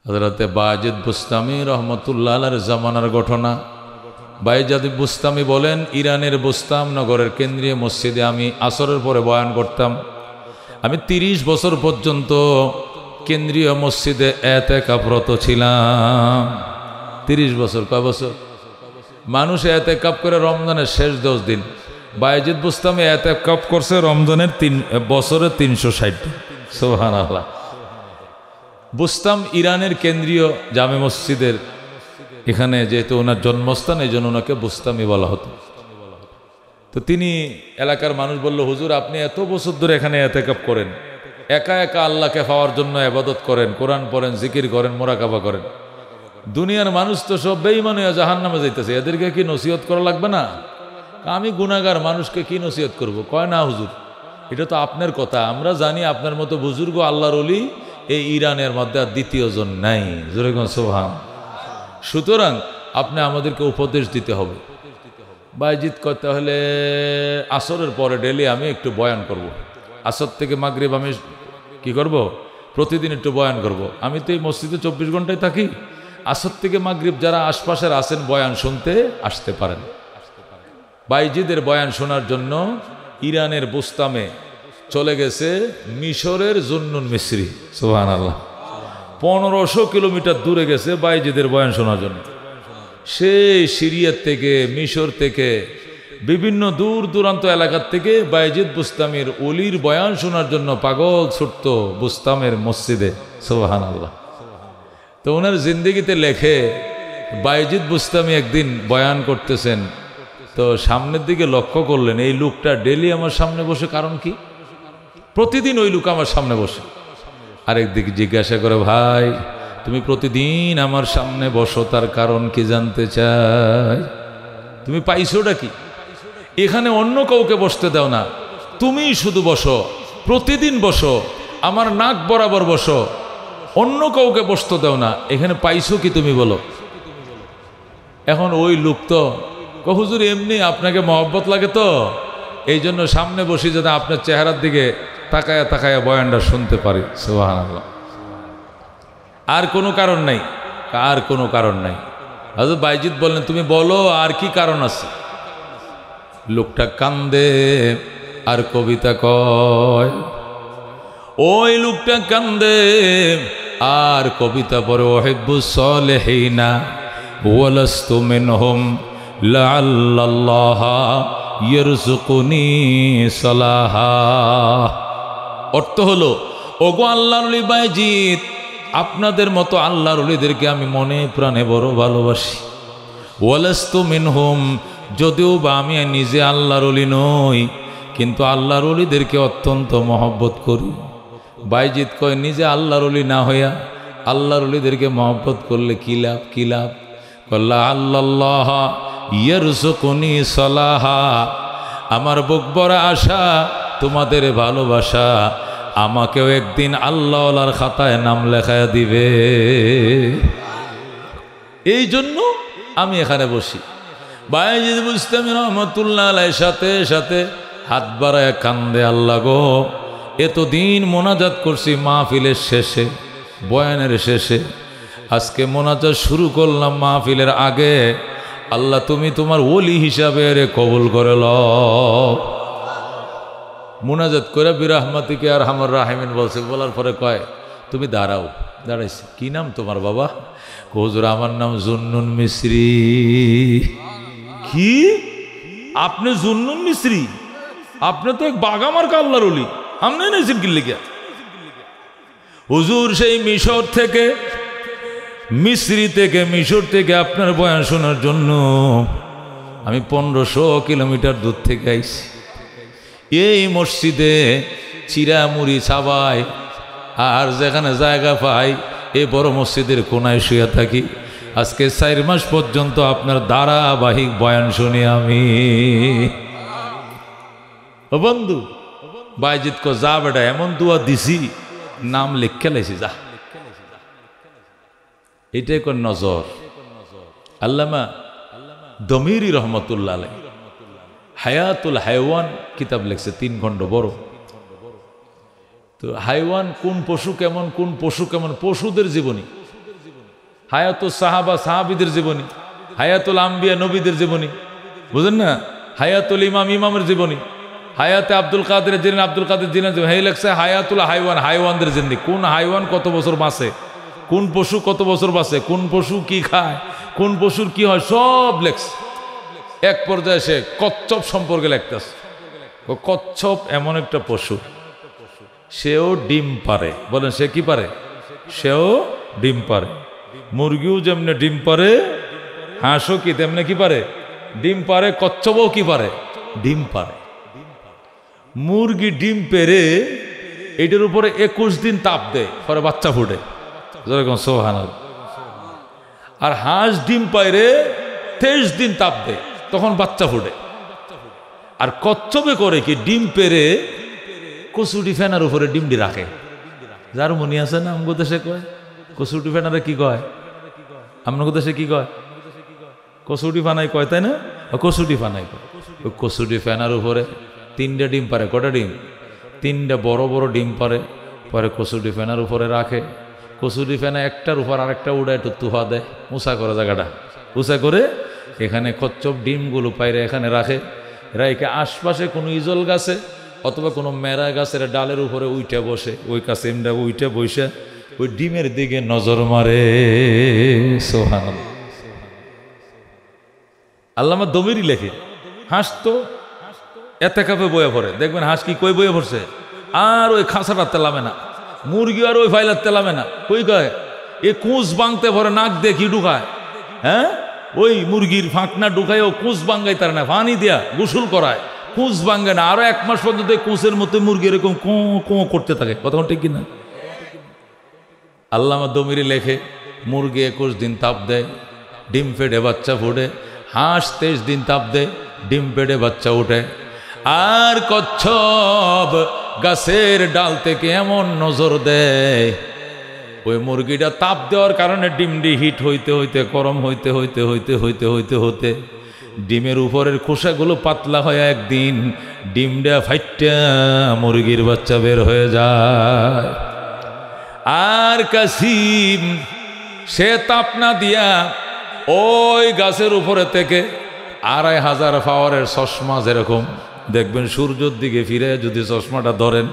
হযরতে বায়েজিদ বুস্তামি রহমতুল্লাহ আলাইহির জামানার ঘটনা। বায়েজিদ বুস্তামি বলেন, ইরানের বুস্তাম নগরের কেন্দ্রীয় মসজিদে আমি আসরের পরে বয়ান করতাম। আমি 30 বছর পর্যন্ত কেন্দ্রীয় মসজিদে এতেকাফরত ছিলাম। 30 বছর, কয় বছর? মানুষ এতেকাফ করে রমজানের শেষ 10 দিন, বায়েজিদ বুস্তামি এতেকাফ করছে রমজানের বছরে 360 দিন। সুবহানাল্লাহ। বুস্তাম ইরানের কেন্দ্রীয় জামে মসজিদের এখানে যেহেতু ওনার জন্মস্থান, এই জন্য ওনাকে বুস্তামি বলা হতো। তো তিনি এলাকার মানুষ বলল, হুজুর আপনি এত বছর ধরে এখানে এতেকাফ করেন, একা একা আল্লাহকে পাওয়ার জন্য ইবাদত করেন, কোরআন পড়েন, জিকির করেন, মোরাকাবা করেন, দুনিয়ার মানুষ তো সব বেঈমান হয়ে জাহান্নামে যাইতেছে, এদেরকে কি নসিহত করা লাগবে না? আমি গুনাহগার মানুষকে কি নসিহত করব? কয় না হুজুর, এটা তো আপনার কথা, আমরা জানি আপনার মতো বুজুর্গ আল্লাহর ওলি এই ইরানের মধ্যে আর দ্বিতীয় জন নাই। জোরে কোন সুবহান। সুতরাং আপনি আমাদেরকে উপদেশ দিতে হবে। বায়েজিদ করতে হলে আসরের পরে ডেলি আমি একটু বয়ান করব। আসর থেকে মাগরিব আমি কি করব? প্রতিদিন একটু বয়ান করব। আমি তো এই মসজিদে 24 ঘন্টায় থাকি। আসর থেকে মাগরিব যারা আশপাশের আছেন বয়ান শুনতে আসতে পারেন। বায়েজিদের বয়ান শোনার জন্য ইরানের বুস্তামে চলে গেছে মিশরের জুন্নুন মিসরি। সুবহানাল্লাহ। 1500 কিলোমিটার দূরে গেছে বায়েজিদের বয়ান শোনার জন্য। সেই সিরিয়া থেকে, মিশর থেকে, বিভিন্ন দূর দূরান্ত এলাকার থেকে বায়েজিদ বুস্তামির ওলির বয়ান শোনার জন্য পাগল ছুটত বুস্তামের মসজিদে। সুবহানাল্লাহ। তো ওনার জিন্দেগিতে লেখে, বায়েজিদ বুস্তামি একদিন বয়ান করতেছেন, তো সামনের দিকে লক্ষ্য করলেন এই লোকটা ডেলি আমার সামনে বসে, কারণ কি? প্রতিদিন ওই লোক আমার সামনে বসে। আরেকদিকে জিজ্ঞাসা করে, ভাই তুমি প্রতিদিন আমার সামনে বসো, তার কারণ কি জানতে চাই? তুমি পাইছোটা কি? এখানে অন্য কাউকে বসতে দাও না, তুমি শুধু বসো, প্রতিদিন বসো, আমার নাক বরাবর বসো, অন্য কাউকে বসতে দাও না, এখানে পাইছো কি তুমি বলো? এখন ওই লোক তো হুজুর এমনি আপনাকে মহব্বত লাগে তো এই জন্য সামনে বসি, যাতে আপনার চেহারার দিকে তাকায়া তাকায়া বয়ানটা শুনতে পারি। সুবহানাল্লাহ। আর কোনো কারণ নাই, আর কোনো কারণ নাই। হযরত বায়েজিদ বললেন, তুমি বলো আর কি কারণ আছে? লোকটা কান্দে আর কবিতা কয়। ওই লোকটা কান্দে আর কবিতা পড়ে, ওহিব্বুস সালিহিনা ওয়ালাস্তু মিনহুম লাআল্লাল্লাহা ইয়ারযুকুনি সালাহা। অর্থ হলো, ওগো আল্লাহর ওলি বায়েজিদ, আপনাদের মতো আল্লাহর ওলিদেরকে আমি মনে প্রাণে বড় ভালোবাসি। ওয়ালাস্তু মিনহুম, যদিও বা আমি নিজে আল্লাহর ওলি নই, কিন্তু আল্লাহর ওলিদেরকে অত্যন্ত মহব্বত করি। বায়েজিদ কয়, নিজে আল্লাহর ওলি না হইয়া আল্লাহর ওলিদেরকে মহব্বত করলে কি লাভ? কি লাভ? কল্লা আল্লাহ ইয়ারযুকুনি সালাহা, আমার বুক ভরা আশা তোমাদের ভালোবাসা আমাকেও একদিন আল্লাহর খাতায় নাম লেখায় দিবে, এই জন্য আমি এখানে বসি। বায়েজিদ বুস্তামি রহমতুল্লাহ আলাইহির সাথে সাথে হাত বাড়ায় কান্দে, আল্লাহ গো, এতদিন মোনাজাত করছি মাহফিলের শেষে, বয়ানের শেষে, আজকে মোনাজাত শুরু করলাম মাহফিলের আগে, আল্লাহ তুমি তোমার ওলি হিসাবে রে কবুল করে লও। মোনাজাত করে বিরহমাতিকে আর হামর রাহিমিন বলছে, বলার পরে কয়, তুমি দাঁড়াও। দাঁড়াইছে। কি নাম তোমার বাবা? হুজুর আমার নাম জুন্নুন মিসরি। কি? আপনি জুন্নুন মিসরি? আপনি তো এক বাগামার আল্লাহর ওলি, আমনে নাইছেন কি লিখা? হুজুর সেই মিশর থেকে, মিসরি থেকে, মিশর থেকে আপনার বয়ান শোনার জন্য আমি 1500 কিলোমিটার দূর থেকে আইছি। এই মসজিদে চিরামুড়ি ছাবাই আর যেখানে জায়গা পাই এই বড় মসজিদের কোনায় শুয়ে থাকি। আজকে 4 মাস পর্যন্ত আপনার ধারাবাহিক বয়ান শুনি আমি। ও বন্ধু, বায়েজিদ কো, যা বেটা, এমন দুয়া দিছি, নাম লিখে লাইছি, যা। এটাই কোন নজর। আল্লামা দমিরি রহমতুল্লাহ আলাইহি হায়াতুল হায়ওয়ান কিতাব লিখছে, 3 খণ্ড বড়। তো হাইওয়ান কোন পশু কেমন, কোন পশু কেমন, পশুদের জীবনী হায়াতুল সাহাবা সাহাবিদের জীবনী, হায়াতুল আম্বিয়া নবীদের জীবনী, বুঝেন না? হায়াতুল ইমাম ইমামের জীবনী, হায়াতে আব্দুল কাদের জিলানী আব্দুল কাদের জিলানী, এই লেখছে হায়াতুল হাইওয়ান হাইওয়ানদের জীবনী। কোন হাইওয়ান কত বছর বাঁচে, কোন পশু কত বছর বাঁচে, কোন পশু কি খায়, কোন পশুর কি হয়, সব লেখছে। এক পর্যায়ে সে কচ্ছপ সম্পর্কে লেখতেছে। কচ্ছপ এমন একটা পশু, সেও ডিম পারে। বলেন সে কি পারে? সেও ডিম পারে। মুরগিও যেমনি ডিম পারে, হাঁসও কি তেমনি কি পারে? ডিম পারে। কচ্ছপও কি পারে? ডিম পারে। মুরগি ডিম পেরে এটার উপরে 21 দিন তাপ দেয়, পরে বাচ্চা ফুটে, যেরকম সুবহানাল্লাহ। আর হাঁস ডিম পাইরে 23 দিন তাপ দেয়, তখন বাচ্চা ফুটে। আর কচ্ছপে করে কি ডিম পেরে কচুটি ফেনার উপরে ডিমটি রাখে। যার মনে আছে না, আমগো দেশে কয় কচুটি ফেনারে কি কয়? আপনার দেশে কি কয়? কচুটি ফানাই কয়, তাই না? কচুটি ফানাই কয়। ওই কচুটি ফেনার উপরে 3টা ডিম পারে। কটা ডিম? 3টা বড় বড় ডিম পারে। পরে কচুটি ফেনার উপরে রাখে। কচুটি ফেনা একটার উপর আরেকটা উড়ায়, একটু তুহা দেয়, উঁচা করে জায়গাটা উঁচা করে এখানে কচ্ছপ ডিমগুলো পাইরে এখানে রাখে। রাইকে আশপাশে কোনো ইজল গাছে অথবা কোনো মেরা গাছের ডালের উপরে উইঠে বসে, ওই কাছে এমডা উইঠে বসে ওই ডিমের দিকে নজর মারে। সুবহানাল্লাহ। আল্লামা দমিরি লেখে, হাঁস তো এতে কাপে বয়ে পড়ে, দেখবেন হাঁস কি কই বয়ে পড়ছে, আর ওই খাঁচাটা তেলামে না। মুরগি আর ওই ফাইলার তেলামে না, কই কয় এ কুঁচ বাংতে ভরে নাক দেখি ঢুকায়। হ্যাঁ, ওই মুরগির ফাঁকনা ঢুকায়, ও কুঁচ বাঙ্গাই তার না, পানি দিয়া গোসল করায়, কুঁচ বাঙ্গে না। আরো 1 মাস পর্যন্ত কুঁচের মতো মুরগি এরকম কোঁ কোঁ করতে থাকে। কথা ঠিক কিনা? আল্লামা দমিরি লেখে, মুরগি 21 দিন তাপ দেয়, ডিম ফেটে বাচ্চা ফুটে। হাঁস 23 দিন তাপ দেয়, ডিম পেড়ে বাচ্চা উঠে। আর কচ্ছপ গাছের ডাল থেকে এমন নজর দেয়, ওই মুরগিটা তাপ দেওয়ার কারণে ডিমটি হিট হইতে হইতে গরম হইতে হইতে হইতে হইতে হইতে হইতে ডিমের উপরের খোসাগুলো পাতলা হয়ে একদিন ডিমটা ফাইটা মুরগির বাচ্চা বের হয়ে যায়। আর কাসিম সে তাপ না দিয়া ওই গাছের উপরে থেকে 2500 পাওয়ারের চশমা, যেরকম দেখবেন সূর্যের দিকে ফিরে যদি চশমাটা ধরেন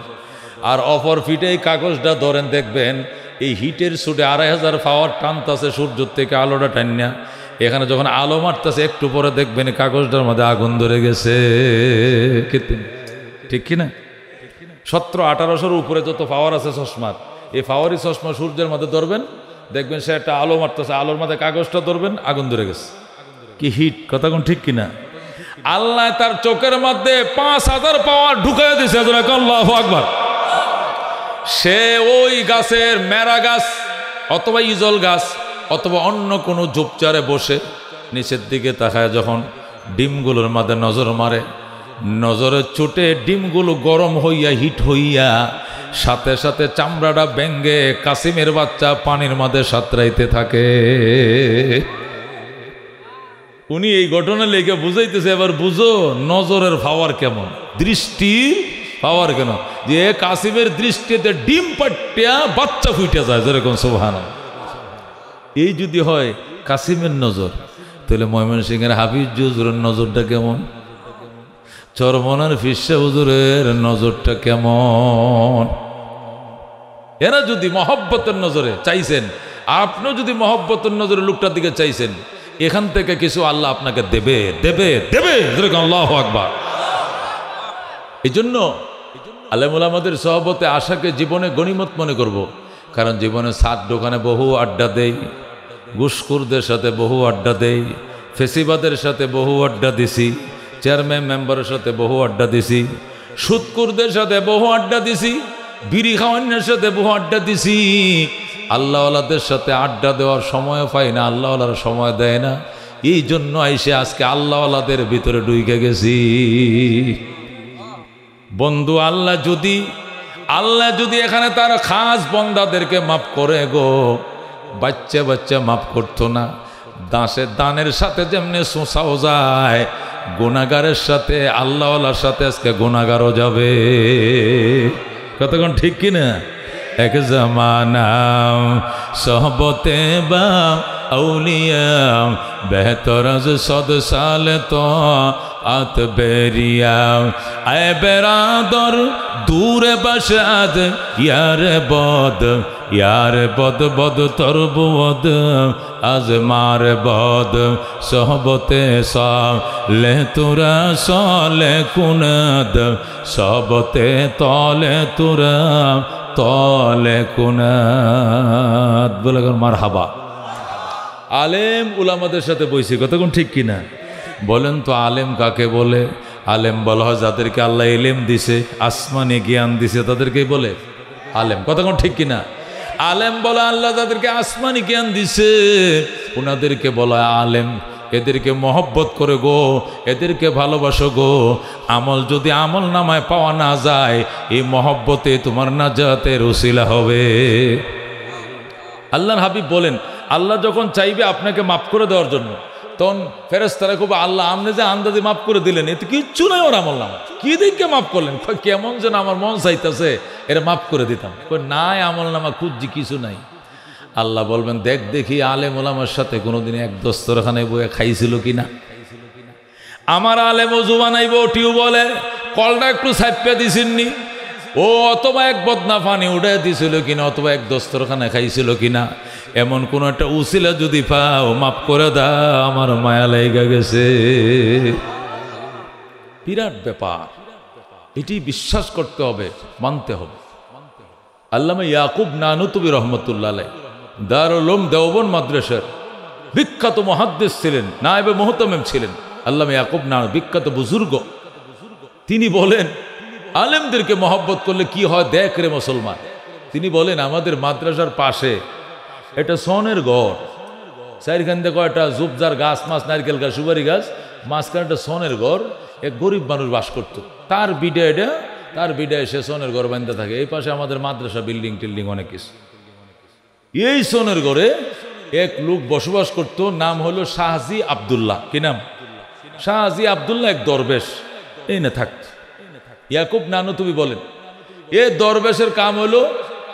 আর অপর ফিটে এই কাগজটা ধরেন, দেখবেন এই হিটের সুটে 2500 পাওয়ার টানতেছে সূর্যের থেকে আলোটা টান্না। এখানে যখন আলো মারতেছে একটু পরে দেখবেন কাগজটার মধ্যে আগুন ধরে গেছে। ঠিক কিনা? 1700-1800 উপরে যত পাওয়ার আছে চশমার, এই পাওয়ারি চশমা সূর্যের মধ্যে ধরবেন, দেখবেন সে একটা আলো মারতেছে, আলোর মধ্যে কাগজটা ধরবেন, আগুন ধরে গেছে। কি হিট! কথা কোন ঠিক কিনা? আল্লাহ তার চোখের মধ্যে 5000 পাওয়ার ঢুকাই দিয়েছে। আল্লাহু আকবার। সে ওই গাছের মেরা গাছ অথবা ইজল গাছ অথবা অন্য কোনো ঝোপচারে বসে নিচের দিকে তাকায়, যখন ডিমগুলোর মধ্যে নজর মারে, নজরের চোটে ডিমগুলো গরম হইয়া হিট হইয়া সাথে সাথে চামড়াটা ভেঙ্গে কাসিমের বাচ্চা পানির মধ্যে সাঁতরাইতে থাকে। উনি এই ঘটনা লেগে বুঝাইতেছে, এবার বুঝো নজরের পাওয়ার কেমন, দৃষ্টির পাওয়ার কেন, যে কাসিমের দৃষ্টিতে ডিম পাটিয়া বাচ্চা ফুটে যায়, যেরকম সুবহানাল্লাহ। এই যদি হয় কাসিমের নজর, তাহলে ময়মনসিংহের হাফিজ হুজুরের নজরটা কেমন, চরমনার ফিরসা হুজুরের নজরটা কেমন। এরা যদি মহব্বতের নজরে চাইছেন, আপনিও যদি মহব্বতের নজরে লোকটার দিকে চাইছেন, এখান থেকে কিছু আল্লাহ আপনাকে দেবে দেবে দেবে। আল্লাহু আকবার। এই জন্য আলেমুল আমাদের সহবতে আশাকে জীবনে গনিমত মনে করব, কারণ জীবনে সাত দোকানে বহু আড্ডা দেই, ঘুষখোরদের সাথে বহু আড্ডা দেই, ফেসিবাদের সাথে বহু আড্ডা দিছি, চেয়ারম্যান মেম্বারের সাথে বহু আড্ডা দিছি, সুদকুরদের সাথে বহু আড্ডা দিছি, বিড়ি খাওয়ানোর সাথে বহু আড্ডা দিছি। আল্লাহওয়ালাদের সাথে আড্ডা দেওয়ার সময় পাই না, আল্লাহওয়ালার সময় দেয় না। এই জন্য আইসে আজকে আল্লাহওয়ালাদের ভিতরে ঢুকে গেছি। বন্ধু, আল্লাহ যদি এখানে তার খাস বন্দাদেরকে মাফ করে গো, বাচ্চা বাচ্চা মাফ করতো না। দানের সাথে যেমনি শোষাও যায়, গুনাহগারের সাথে আল্লাহওয়ালার সাথে আজকে গুনাহগারও যাবে। কতক্ষণ ঠিক কিনা? এক জমানা সোহবতে বা আউলিয়া বেহতর সদ সাল তো আত বেরিয়া আয় বেরাদর দূরে বসাদ ইয়ার বদ বদ তরবদ আজ মার বদ সোহবতে সালে তোরা সালে কুনদ সবতে তলে তোরা তলে কুনাত বলে মারহাবা। আলেম উলামাদের সাথে বইছি, কতক্ষণ ঠিক কিনা বলেন তো? আলেম কাকে বলে? আলেম বলা হয় যাদেরকে আল্লাহ ইলম দিছে, আসমানি জ্ঞান দিছে, তাদেরকেই বলে আলেম। কতক্ষণ ঠিক কিনা? আলেম বলা আল্লাহ যাদেরকে আসমানি জ্ঞান দিছে ওনাদেরকে বলা আলেম। এদেরকে মহব্বত করে গো, এদেরকে ভালোবাসো গো। আমল যদি আমল নামায় পাওয়া না যায়, এই মহব্বতে তোমার নাজাতের উসিলা হবে। আল্লাহর হাবিব বলেন, আল্লাহ যখন চাইবে আপনাকে মাফ করে দেওয়ার জন্য, তখন ফেরেশতারা খুব আল্লাহ আপনি যে আন্দাজে মাফ করে দিলেন, এতে কিচ্ছু নাই ওর আমল নামা, কি দিকে মাফ করলেন? কেমন যেন আমার মন চাইতেছে এরা মাফ করে দিতাম। নাই আমল নামা খুঁজছি, কিছু নাই। আল্লাহ বলবেন, দেখ দেখি আলেম ওলামার সাথে কোনোদিন এক দস্তরখানায় বয়ে খাইছিল কিনা। আমার আলেম ওযু বানাইব টিউবওয়েলে কলটা একটু ছাইপে দিছেননি, ও অথবা এক বদনা পানি উঠে দিছিল কিনা, অথবা এক দস্তরখানায় খাইছিল কিনা। এমন কোন একটা উসিলা যদি পাও, মাফ করে দাও, আমার মায়া লেগে গেছে। বিরাট ব্যাপার, এটি বিশ্বাস করতে হবে, মানতে হবে। আল্লামা ইয়াকুব নানুতুবি রহমতুল্লাহ আলাইহি দারুল উলুম দেওবন্দ মাদ্রাসার বিখ্যাত মুহাদ্দিস ছিলেন, নায়েবে মুহতামিম ছিলেন। আল্লামা ইয়াকুব নানুতুবি বিখ্যাত বুজুর্গ। তিনি বলেন, আলেমদেরকে মহব্বত করলে কি হয় দেখ রে মুসলমান। তিনি বলেন, আমাদের মাদ্রাসার পাশে এটা সনের ঘর, চারিখান থেকে কয়টা জুবজার গাছ, মাছ, নারকেল গাছ, সুপারি গাছ, মাঝখানে একটা সনের ঘর। এক গরিব মানুষ বাস করত, তার বিডে সে সনের ঘর বান্ধা থাকে। এই পাশে আমাদের মাদ্রাসা বিল্ডিং টিল্ডিং অনেক কিছু। এই সনের ঘরে এক লোক বসবাস করত, নাম হলো শাহজি আব্দুল্লাহ। কি নাম? শাহজি আব্দুল্লাহ, এক দরবেশ এই না থাকত। ইয়াকুব নানুতুবি বলেন, এ দরবেশের কাম হলো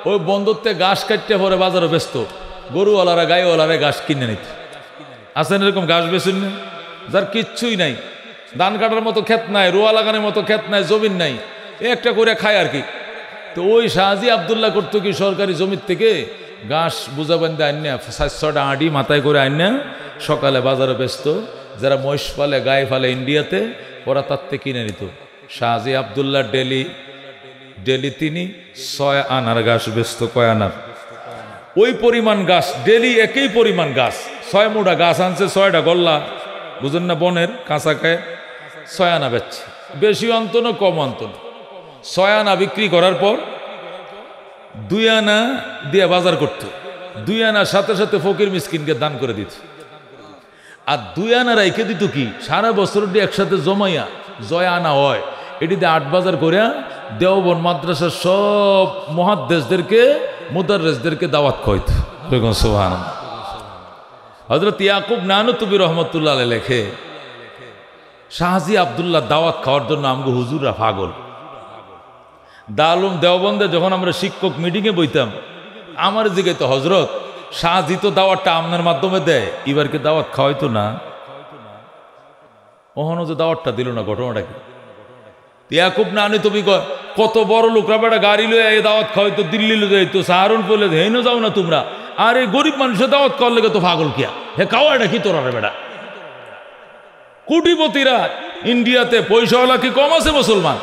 ওই বন্দরতে ঘাস কাটতে পরে বাজারে ব্যস্ত, গরুওয়ালারা গাইওয়ালারা ঘাস কিনে নিত। আছেন এরকম ঘাস বেচুন না, যার কিচ্ছুই নাই, ধান কাটার মতো ক্ষেত নাই, রোয়া লাগানোর মতো ক্ষেত নাই, জমিন নাই, একটা করে খায় আর কি। তো ওই শাহজি আব্দুল্লাহ করতো কি, সরকারি জমির থেকে ঘাস বুঝা বান্ধে আইনা 700টা আঁটি মাথায় করে আইনা সকালে বাজারে ব্যস্ত। যারা মহিষ পালে, গায়ে ফালে ইন্ডিয়াতে, ওরা তার থেকে কিনে নিত। শাহজি আব্দুল্লাহ ডেলি তিনি 6 আনার ঘাস বেচত। কয় আনার? ওই পরিমাণ ঘাস ডেলি, একই পরিমাণ ঘাস, 6 মুঠা ঘাস আনছে, 6টা গল্লা, বুঝেন না, বনের কাঁচা খায়, 6 আনা বেচছে। বেশি অন্ত না কম অন্ত না। 6 আনা বিক্রি করার পর 2 আনা দিয়ে বাজার করত। 2 আনার সাথে সাথে ফকির মিসকিনকে দান করে দিত। আর 2 আনা রেখে দিত কি, সারা বছর একসাথে জমাইয়া 6 আনা হয়, এটিতে 8 বাজার করিয়া দেওবন্দ মাদ্রাসার সব মুহাদ্দিসদেরকে, মুদাররিসদেরকে দাওয়াত খাওয়াইত। সুবহানাল্লাহ। হযরত ইয়াকুব নানুতুবি রহমতুল্লাহ আলাইহি লেখে, শাহজি আব্দুল্লাহ দাওয়াত খাওয়ার জন্য আমগো হুজুররা পাগল। দারুল উলুম দেওবন্দে যখন আমরা শিক্ষক মিটিংয়ে বইতাম, আমার দিকে তো হজরত শাহজি তো দাওয়াতটা আপনার মাধ্যমে দেয়, এবারকে দাওয়াত খাওয়াইতো না। ওখানে যে দাওয়াতটা দিল না, ঘটনাটা কি? ইয়াকুব নানুতুবি কত বড় লোকরা বেটা গাড়ি লয়ে এই দাওয়াত খাওয়াইতো, দিল্লি লয়ে যাইতো, সাহারানপুরে হেইনো যাও না তোমরা। আর এই গরিব মানুষের দাওয়াত করলে তো পাগল কিয়া, হে খাওয়াটা কি তোরা রে বেটা? কোটিপতিরা ইন্ডিয়াতে, পয়সাওয়ালা কি কম আছে মুসলমান?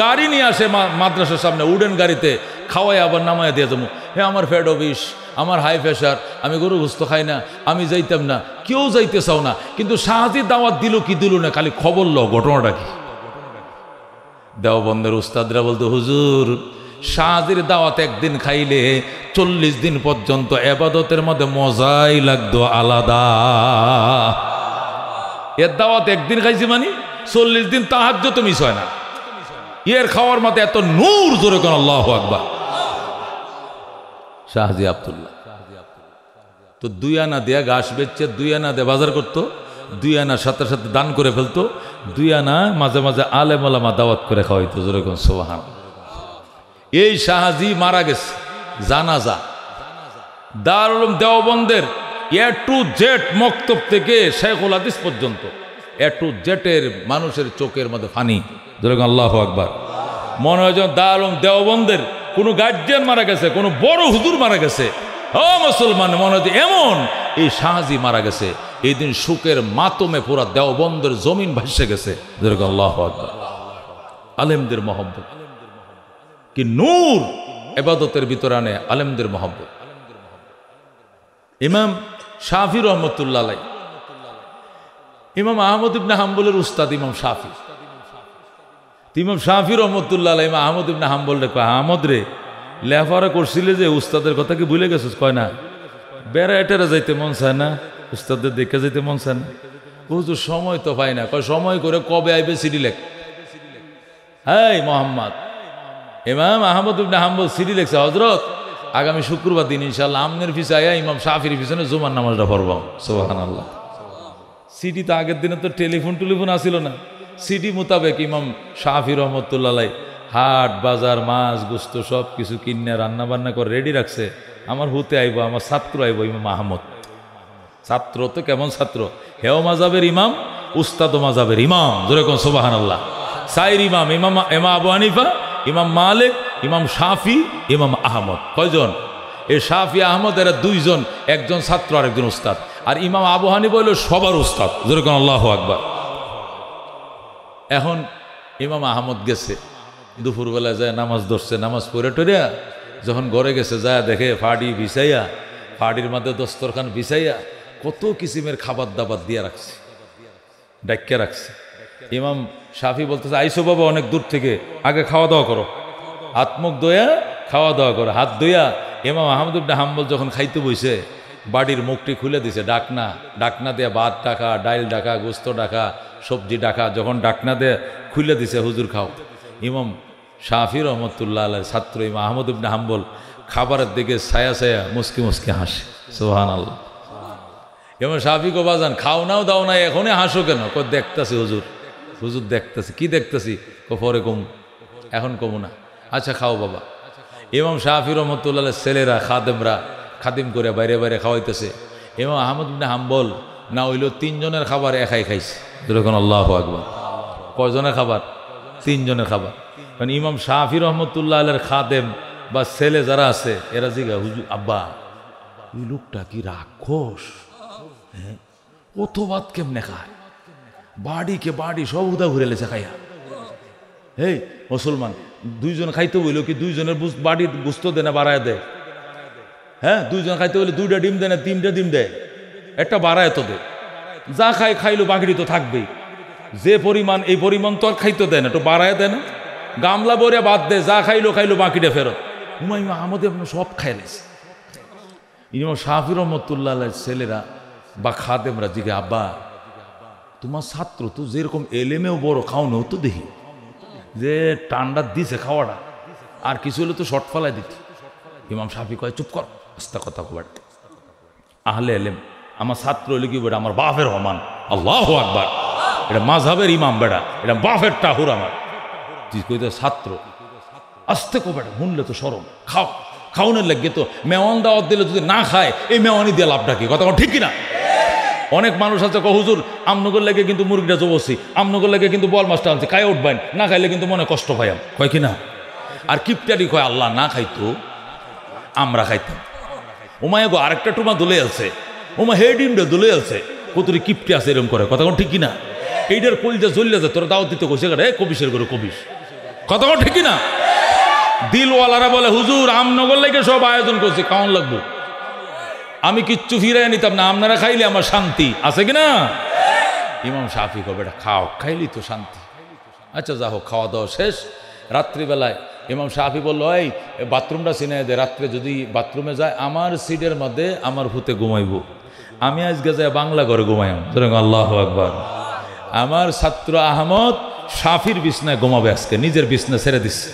গাড়ি নিয়ে আসে মাদ্রাসার সামনে, উডেন গাড়িতে খাওয়াই আবার নামায় দিয়ে যাবো। হে আমার ফ্যাট অফিস, আমার হাই প্রেশার, আমি গরু গোস্ত খাই না, আমি যাইতাম না, কেউ যাইতে চাও না। কিন্তু শাহজির দাওয়াত দিল কি দিল না, খালি খবর লো, ঘটনাটা কি? দেওবন্দের উস্তাদরা বলতো, হুজুর শাহজির দাওয়াত একদিন খাইলে 40 দিন পর্যন্ত এবাদতের মধ্যে মজাই লাগতো আলাদা। এর দাওয়াত একদিন খাইছি মানে 40 দিন তাহাজ্জুদ মিস হয় না। এর খাওয়ার মধ্যে এত নূর, জোরে কোন আল্লাহু আকবার। শাহজি আব্দুল্লাহ তো 2 আনা দেয়া ঘাস বেচছে, 2 আনা দিয়ে বাজার করতো, 2 আনার সাথে সাথে দান করে ফেলতো, 2 আনা মাঝে মাঝে আলেম ওলামা দাওয়াত করে খাওয়াইতো। জোরে কোন সুবহানাল্লাহ। এই শাহজি মারা গেছে, জানাজা। দারুল উলুম দেওবন্দের এ টু জেড মক্তব থেকে শেখুল হাদিস পর্যন্ত এ টু জেটের মানুষের চোখের মধ্যে ফানি। আল্লাহু আকবার। মনে হয় যেন দারুল উলুম দেওবন্দের কোনো গার্জিয়ান মারা গেছে, কোনো বড় হুজুর মারা গেছে। ও মুসলমান, মনে হয় এমন এই শাহজি মারা গেছে। এই দিন শোকের মাতমে পুরা দেওবন্দের জমিন ভাসে গেছে। আল্লাহু আকবার। আলেমদের মহব্বত কি নূর ইবাদতের ভিতরে আনে, আলেমদের মহব্বত। ইমাম শাফি রহমতুল্লাহ আলাই, ইমাম আহমদ ইবনে হাম্বলের উস্তাদ ইমাম শাফি। ইমাম শাফি রহমতুল্লাহ আলাই ইমাম আহমদ ইবনে হাম্বল রে কয়, আহমদ রে লেফারা করছিলে যে উস্তাদের কথা কি ভুলে গেছিস? কয় না, বেড়া এটারা যাইতে মন চায় না, উস্তাদের দেখে যাইতে মন চায় না। হুজুর সময় তো পাই না। কয় সময় করে কবে আইবে সিডি লেখ। হ্যাঁ মোহাম্মদ, ইমাম আহমদ ইবনে হাম্বল সিডি লেখছে, হযরত আগামী শুক্রবার দিন ইনশাআল্লাহ আমনের পিছে আয়া ইমাম শাফির পিছনে জুমার নামাজটা পড়বাম। সুবহানাল্লাহ। সিডি তো আগের দিনে তো টেলিফোন আসিল না। সিডি মোতাবেক ইমাম শাফি রহমতুল্লাহ আলাই হাট বাজার মাছ গোস্ত সব কিছু কিনে রান্না বান্না করে রেডি রাখছে। আমার হুতে আইব, আমার ছাত্র আইব ইমাম আহমদ। ছাত্র তো কেমন ছাত্র, হেও মাজাবের ইমাম, উস্তাদ মাজাবের ইমাম। যেরকম সুবহানাল্লাহ। সাইর ইমাম, ইমাম আবু হানিফা, ইমাম মালিক, ইমাম শাফি, ইমাম আহমদ। কয়জন? এই শাফি আহমদ এরা দুইজন, একজন ছাত্র আর একজন উস্তাদ। আর ইমাম আবু হানিফা হইল সবার উস্তাদ। যেরকম আল্লাহু আকবার। এখন ইমাম আহমদ গেছে, দুপুরবেলা যায় নামাজ ধরছে, নামাজ পড়ে টরিয়া যখন ঘরে গেছে যায় দেখে ফাড়ি বিছাইয়া, ফাড়ির মধ্যে দস্তরখান বিছাইয়া কত কিসিমের খাবার দাবার দিয়ে রাখছে, ডাক্কে রাখছে। ইমাম শাফি বলতেছে, আইসো বাবা অনেক দূর থেকে, আগে খাওয়া দাওয়া করো, হাত মুখ ধোয়া খাওয়া দাওয়া করো। হাত ধোয়া ইমাম আহমদ ইবনে হাম্বল যখন খাইতে বইছে, বাড়ির মুখটি খুলে দিছে, ডাকনা দিয়ে ভাত ডাকা, ডাইল ডাকা, গোস্ত ডাকা, সবজি ডাকা, যখন ডাকনা দিয়ে খুলে দিছে, হুজুর খাও। ইমাম শাফি রহমতুল্লাহ আলাইহির ছাত্র ইমাম আহমদ ইবনে হাম্বল খাবারের দিকে ছায়া ছায়া মুসকি মুসকি হাসে। সুবহানাল্লাহ। ইমাম শাফি কো বাজান খাও নাও দাও নাই, এখনই হাসো কেন? কো দেখতাছি হুজুর, হুজুর দেখতেছি। কি দেখতেছি? কো পরে কমু, এখন কমু না। আচ্ছা খাও বাবা। ইমাম শাফি রহমতুল্লাহ ছেলেরা খাদেমরা খাদিম করে বাইরে বাইরে খাওয়াইতেছে। ইমাম আহমদ ইবনে হাম্বল না হইলেও 3 জনের খাবার একাই খাইছে। যেরকম আল্লাহু আকবার। কয়জনের খাবার? 3 জনের খাবার। কারণ ইমাম শাফি রহমতুল্লাহ আলের খাদেম বা ছেলে যারা আছে এরা জিগা, হুজুর আব্বা ওই লোকটা কি রাক্ষস, হ্যাঁ অত ভাত কেমনে খায়, বাড়ি সব উদা ঘুরে লেছে খাইয়া। এই মুসলমান, 2 জন খাইতে বইল কি 2 জনের বাড়ি গুস্ত দেয় না বাড়ায় দেয়? হ্যাঁ 2 জন খাইতে বলে 2টা ডিম দেয় না 3টা ডিম দেয়, একটা বাড়ায় তো দেয়। যা খাইলো বাকিটি তো থাকবেই। যে পরিমাণ এই পরিমাণ তো আর খাইতে দেয় না, তো বাড়ায় দেয় না, গামলা ভরে বাদ দেয়, যা খাইলো বাকিটা ফেরত। হুমায়ুন আহমদ সব খাইলেছে। ইমাম শাফি রহমতুল্লাহ ছেলেরা বা খাদেমরা জিগে, আব্বা তোমার ছাত্র তো যেরকম এলেমেও বড়, খাওয়ানো তো দেখি যে ঠান্ডা দিছে খাওয়াটা, আর কিছু হলে তো শর্ট ফালাই দিত। ইমাম শাফি কয়, চুপ কর, আস্তা কথা কবার। আহলে এলেম আমার ছাত্র হলে কি বেটা আমার বাপের হমান। আল্লাহু আকবার। এটা মাযহাবের ইমাম বেটা, এটা বাপের টাহুর আমার। তুই কইতে ছাত্র, আস্তে কো বেটা, শুনলে তো শরম। খাওয়ানোর লাগে তো মেওয়ান দাওয়াত দিলে যদি না খায়, এই মেওয়ানি দিয়ে লাভটা কি? কথা ঠিক কিনা? অনেক মানুষ আছে হুজুর আমনগর লাগে কিন্তু মুরগিটা জবসি, আমনগর লাগে কিন্তু বল মাছটা আনছে, খাই উঠবেন না, খাইলে কিন্তু মনে কষ্ট পাইয়াম। কয় কিনা? আর কিপটারি কয় আল্লাহ না খাইতো আমরা খাইতাম। ওমায় গো আরেকটা টুমা দলে আছে, ওমা হে ডিমটা দলে আছে, কতরি কিপটি আছে এরকম করে। কথা ঠিক কিনা? এইটার কলজা জ্বললে যায়, তোরা দাওয়াত দিতে কইছে হে কবিশের করে কবিশ। কথা ঠিক কিনা? দিলওয়ালারা বলে হুজুর আমনগর লাগে সব আয়োজন করছে, খাওয়ান লাগবো, আমি কিচ্ছু ফিরাই নিতাম না, আপনারা খাইলে আমার শান্তি আছে কিনা? ইমাম শাফি কবে এটা খাও, খাইলি তো শান্তি। আচ্ছা যা হোক, খাওয়া দাওয়া শেষ। রাত্রিবেলায় ইমাম শাফি বললো, এই বাথরুমটা চিনাই দে, রাত্রে যদি বাথরুমে যায় আমার সিটের মধ্যে আমার ভূতে ঘুমাইব, আমি আজকে যাই বাংলা ঘরে ঘুমাইম। আল্লাহু আকবার। আমার ছাত্র আহমদ শাফির বিছনায় ঘুমাবে, আজকে নিজের বিছনা ছেড়ে দিচ্ছে,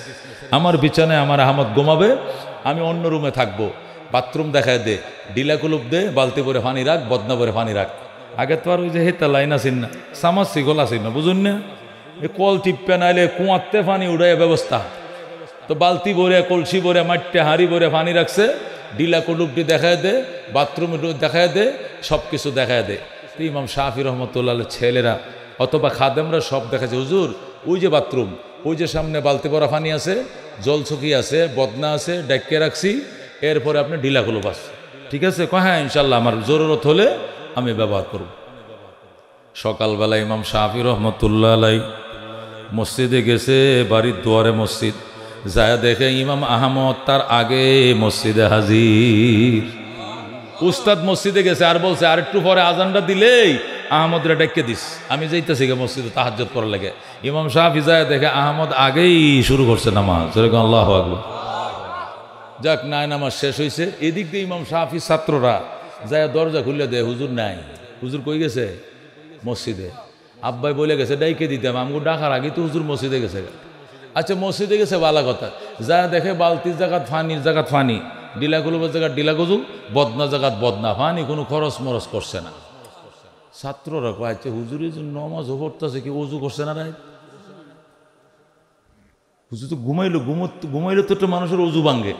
আমার বিছানায় আমার আহমদ ঘুমাবে, আমি অন্য রুমে থাকবো। বাথরুম দেখায় দে, ডিলা কুলুপ দে, বালতি করে পানি রাখ, বদনা করে পানি রাখ। আগে তো আর ওই যে হেতা লাইন আসেন না, সামাসি গোল আসেন না, বুঝুন না, কল টিপে নাইলে কুয়াতে পানি উড়াইয়া ব্যবস্থা। তো বালতি ভরে কলসি ভরে মাঠটা হাঁড়ি ভরে পানি রাখছে, ডিলা কলুপটি দেখায় দে, বাথরুম দেখায় দে, সব কিছু দেখায় দে। তো ইমাম শাফি রহমতুল্লাহ ছেলেরা অথবা খাদেমরা সব দেখাচ্ছে, হুজুর ওই যে বাথরুম, ওই যে সামনে বালতি ভরা পানি আছে, জলছকি আছে, বদনা আছে, ডাক্কে রাখছি, এরপরে আপনি ডিলা কলুপ আছে, ঠিক আছে? হ্যাঁ ইনশাল্লাহ আমার জরুরত হলে আমি ব্যবহার করব। সকালবেলা ইমাম শাফি রহমতুল্লাহ আলাই মসজিদে গেছে, বাড়ির দুয়ারে মসজিদ, যায় দেখে ইমাম আহমদ তার আগে মসজিদে হাজির। উস্তাদ মসজিদে গেছে আর বলছে আর একটু পরে আজানটা দিলেই আহমদরা ডেকে দিস, আমি যাইতেছি গে মসজিদে তাহাজ্জুদ করার লাগে। ইমাম শাফি যায় দেখে আহমদ আগেই শুরু করছে নামাজ, যেরকম আল্লাহু আকবার। যাক, নাই নামাজ শেষ হয়েছে, এদিক দিয়ে ইমাম শাফি ছাত্ররা যায় দরজা খুলে দেয়, হুজুর নাই। হুজুর কই গেছে? মসজিদে। আব্বাই বলে গেছে ডাইকে দিতাম, আমগো ডাকার আগে তো হুজুর মসজিদে গেছে। আচ্ছা মসজিদে গেছে বালা কথা, যা দেখে বালতির জায়গাত ফানির জায়গাত ফানি, ডিলা গুলুবের জায়গাত ডিলা গুজু, বদনা জায়গাত বদনা ফানি, কোনো খরচ মরচ করছে না। ছাত্ররা কয় আচ্ছা হুজুরের জন্য নমাজও পড়তেছে কি অজু করছে না? রায় হুজুর তো ঘুমাইলে তো একটা মানুষের অজু ভাঙ্গে,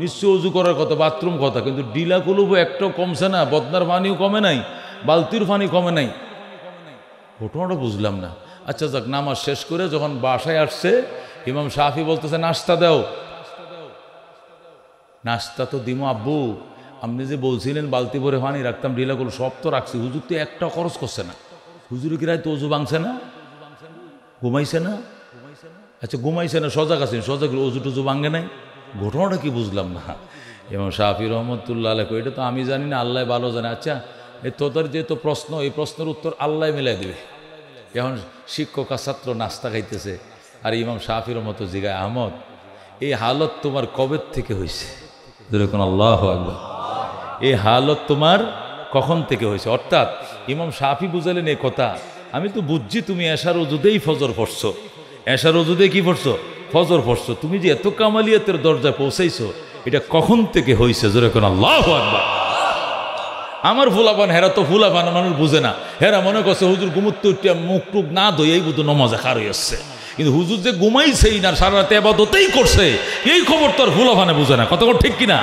নিশ্চয় অজু করার কথা, বাথরুম কথা, কিন্তু ডিলা কুলুবও একটাও কমছে না, বদনার পানিও কমে নাই, বালতির পানি কমে নাই। ঘটনাটা বুঝলাম না। আচ্ছা যাক, নামাজ শেষ করে যখন বাসায় আসছে ইমাম শাফি বলতেছে নাস্তা দাও। নাস্তা তো দিমো আব্বু, আপনি যে বলছিলেন বালতি ভরে পানি রাখতাম, ডিলা কুলু সব তো রাখছি, হুজুর তো একটা খরচ করছে না। হুজুর কি রায় তো অজু ভাঙছে না? ঘুমাইছে না? আচ্ছা ঘুমাইছে না, সজাগ আছেন, সজাগ অজু টজু ভাঙে নাই? ঘটনাটা কি বুঝলাম না। এবং শাফি রহমতুল্লাহ আলাইহি এটা তো আমি জানি না, আল্লাহ ভালো জানে। আচ্ছা এই তোদের যে তো প্রশ্ন, এই প্রশ্নের উত্তর আল্লাহ মিলাই দেবে। এখন শিক্ষক আর ছাত্র নাস্তা খাইতেছে, আর ইমাম শাফি রহমত জিগায় আহমদ এই হালত তোমার কবে থেকে হয়েছে? যেরকম আল্লাহু আকবার, এই হালত তোমার কখন থেকে হয়েছে? অর্থাৎ ইমাম শাফি বুঝালেন এই কথা, আমি তো বুঝছি তুমি এশার ওজুদেই ফজর পড়ছো, এশার ওজুদে কি পড়ছো? ফজর পড়ছো। তুমি যে এত কামালিয়াতের দরজায় পৌঁছাইছো এটা কখন থেকে হয়েছে? যেরকম আল্লাহু আকবার। আমার ফুলাপান, হেরা তো ফুলাপান মানুষ বুঝে না, হেরা মনে করছে হুজুর ঘুমুত্তে উঠিয়া মুখ টুক না ধুই বুধ নমাজে খারই আসছে, কিন্তু হুজুর যে ঘুমাইছেই না, সারা রাতে আবাদতেই করছে, এই খবর তো আর ফুলাপানে বুঝে না। কত ঠিক কিনা?